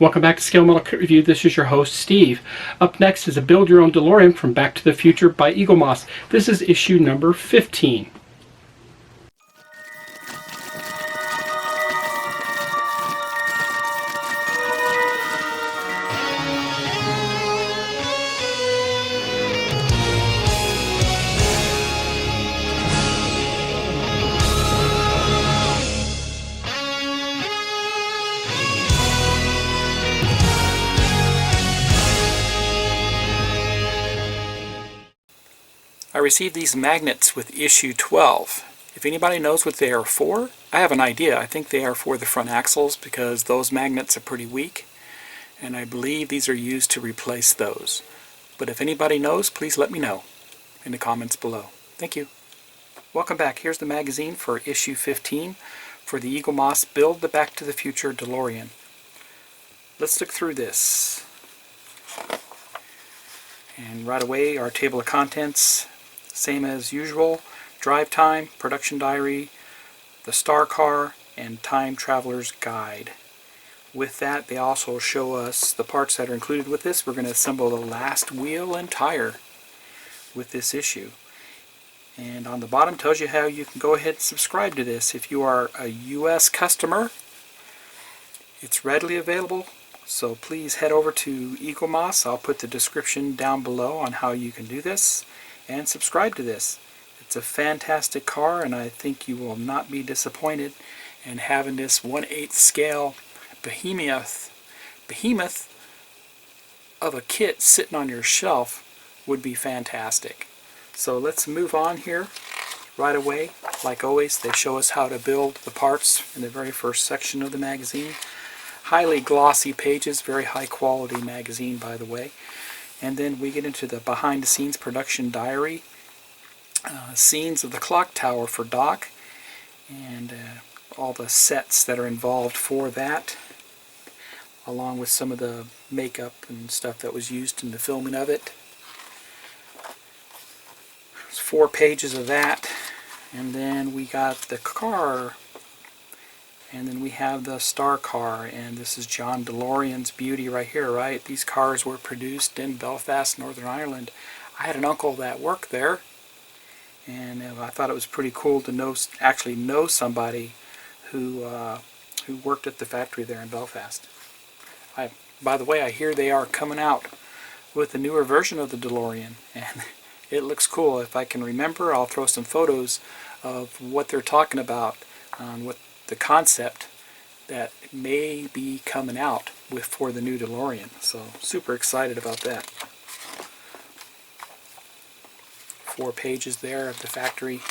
Welcome back to Scale Model Kit Review. This is your host, Steve. Up next is a Build Your Own DeLorean from Back to the Future by Eaglemoss. This is issue number 15. I received these magnets with issue 12. If anybody knows what they are for, I have an idea. I think they are for the front axles because those magnets are pretty weak, and I believe these are used to replace those. But if anybody knows, please let me know in the comments below. Thank you. Welcome back. Here's the magazine for issue 15 for the Eaglemoss Build the Back to the Future DeLorean. Let's look through this. And right away, our table of contents. Same as usual, drive time, production diary, the star car, and time traveler's guide. With that, they also show us the parts that are included with this. We're going to assemble the last wheel and tire with this issue. And on the bottom tells you how you can go ahead and subscribe to this. If you are a US customer, it's readily available. So please head over to Eaglemoss. I'll put the description down below on how you can do this. And subscribe to this. It's a fantastic car, and I think you will not be disappointed. And having this 1/8 scale behemoth of a kit sitting on your shelf would be fantastic. So let's move on here right away. Like always, they show us how to build the parts in the very first section of the magazine. Highly glossy pages, very high quality magazine, by the way. And then we get into the behind-the-scenes production diary, scenes of the clock tower for Doc, and all the sets that are involved for that, along with some of the makeup and stuff that was used in the filming of it. There's 4 pages of that, and then we got the car, and then we have the star car, and this is John DeLorean's beauty right here, right? These cars were produced in Belfast, Northern Ireland. I had an uncle that worked there, and I thought it was pretty cool to actually know somebody who worked at the factory there in Belfast. By the way, I hear they are coming out with a newer version of the DeLorean, and it looks cool. If I can remember, I'll throw some photos of what they're talking about, on what the concept that may be coming out for the new DeLorean. So super excited about that. 4 pages there of the factory.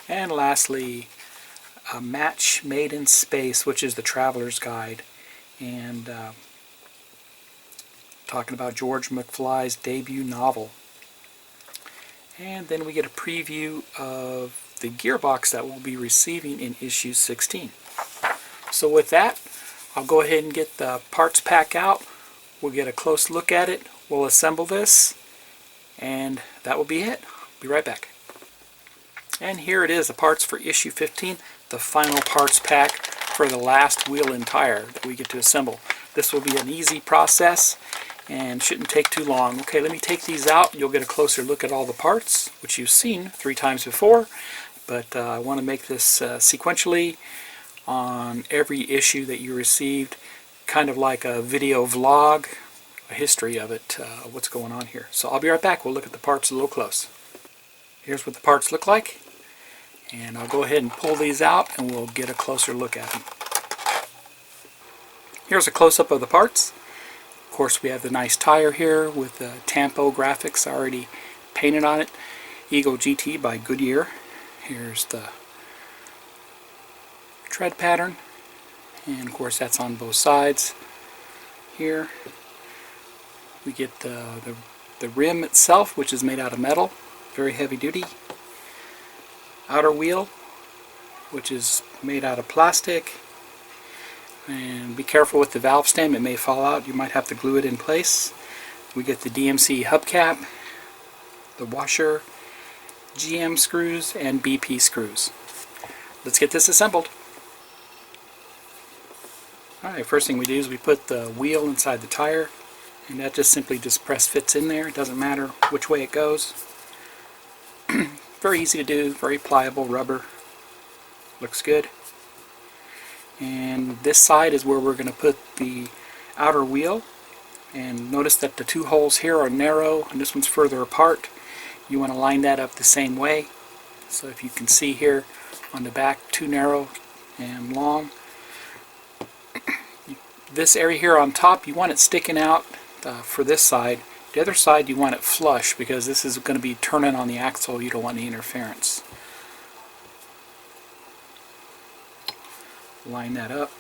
And lastly, a match made in space, which is the traveler's guide, and talking about George McFly's debut novel. And then we get a preview of the gearbox that we'll be receiving in issue 16. So with that, I'll go ahead and get the parts pack out. We'll get a close look at it. We'll assemble this, and that will be it. Be right back. And here it is, the parts for issue 15, the final parts pack for the last wheel and tire that we get to assemble. This will be an easy process and shouldn't take too long. Okay, let me take these out. You'll get a closer look at all the parts, which you've seen 3 times before. But I want to make this sequentially on every issue that you received, kind of like a video vlog, a history of it, what's going on here. So I'll be right back. We'll look at the parts a little close. Here's what the parts look like, and I'll go ahead and pull these out and we'll get a closer look at them. Here's a close-up of the parts. Of course, we have the nice tire here with the Tampo graphics already painted on it. Eagle GT by Goodyear. Here's the tread pattern, and of course that's on both sides. Here we get the rim itself, which is made out of metal, very heavy duty. Outer wheel, which is made out of plastic, and be careful with the valve stem, it may fall out, you might have to glue it in place. We get the DMC hubcap, the washer, GM screws, and BP screws. Let's get this assembled. Alright, first thing we do is we put the wheel inside the tire, and that just simply press fits in there. It doesn't matter which way it goes. Very easy to do, very pliable rubber. Looks good. And this side is where we're going to put the outer wheel. And notice that the two holes here are narrow and this one's further apart. You want to line that up the same way. So if you can see here on the back, too narrow and long. This area here on top, you want it sticking out for this side. The other side you want it flush because this is going to be turning on the axle. You don't want any interference. Line that up.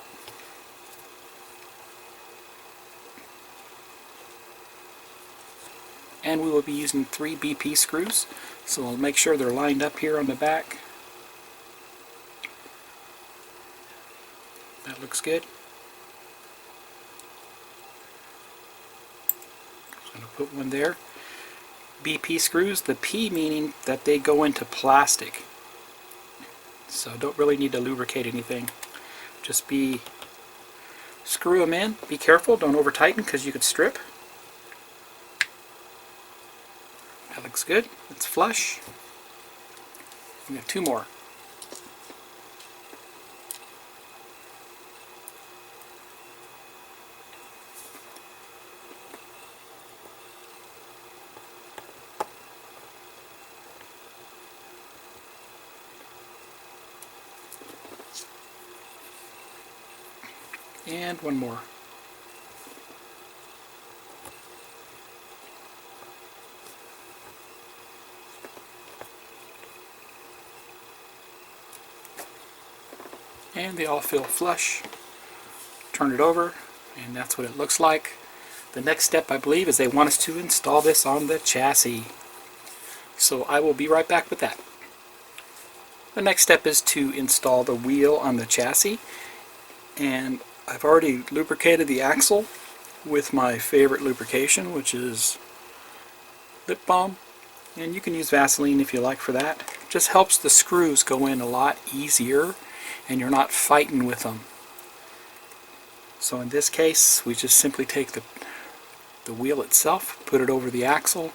And we will be using 3 BP screws, so we'll make sure they're lined up here on the back. That looks good. Just going to put one there. BP screws, the P meaning that they go into plastic. So don't really need to lubricate anything. Just screw them in. Be careful, don't over tighten because you could strip. That looks good. It's flush. We got 2 more. And 1 more. And they all feel flush. Turn it over, and that's what it looks like. The next step, I believe, is they want us to install this on the chassis. So I will be right back with that. The next step is to install the wheel on the chassis, and I've already lubricated the axle with my favorite lubrication, which is lip balm, and you can use Vaseline if you like for that. It just helps the screws go in a lot easier and you're not fighting with them. So in this case, we just simply take the wheel itself, put it over the axle,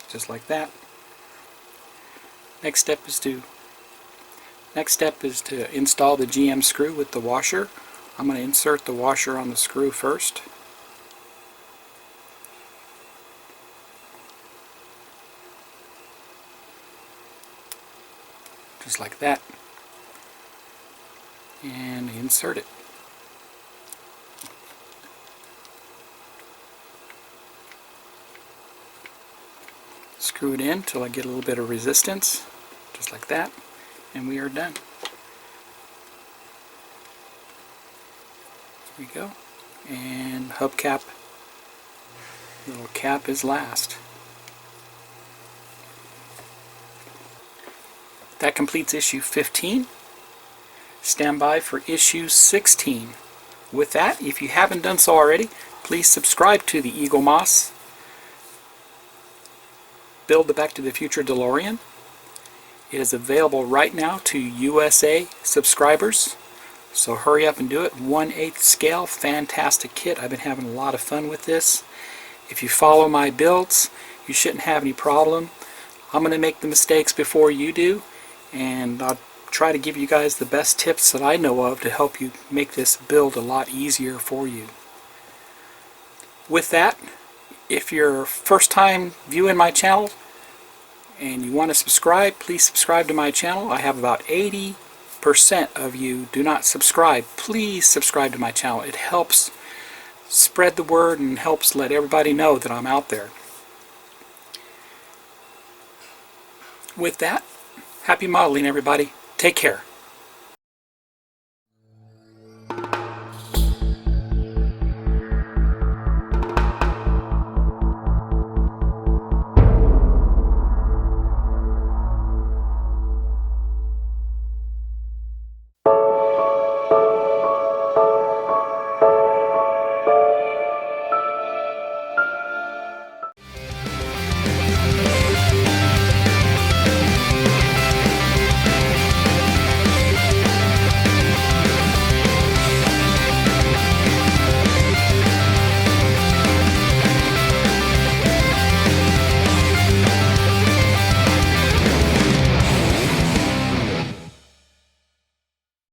just like that. Next step is to install the GM screw with the washer. I'm going to insert the washer on the screw first. Just like that. And insert it. Screw it in until I get a little bit of resistance. Just like that. And we are done. Here we go. And hubcap, little cap is last. That completes issue 15. Stand by for issue 16. With that, if you haven't done so already, please subscribe to the Eaglemoss. Build the Back to the Future DeLorean. It is available right now to USA subscribers, so hurry up and do it. 1/8 scale, fantastic kit. I've been having a lot of fun with this. If you follow my builds, you shouldn't have any problem. I'm going to make the mistakes before you do, and I'll try to give you guys the best tips that I know of to help you make this build a lot easier for you. With that, if you're first time viewing my channel and you want to subscribe, please subscribe to my channel. I have about 80% of you do not subscribe. Please subscribe to my channel. It helps spread the word and helps let everybody know that I'm out there. With that, happy modeling, everybody. Take care.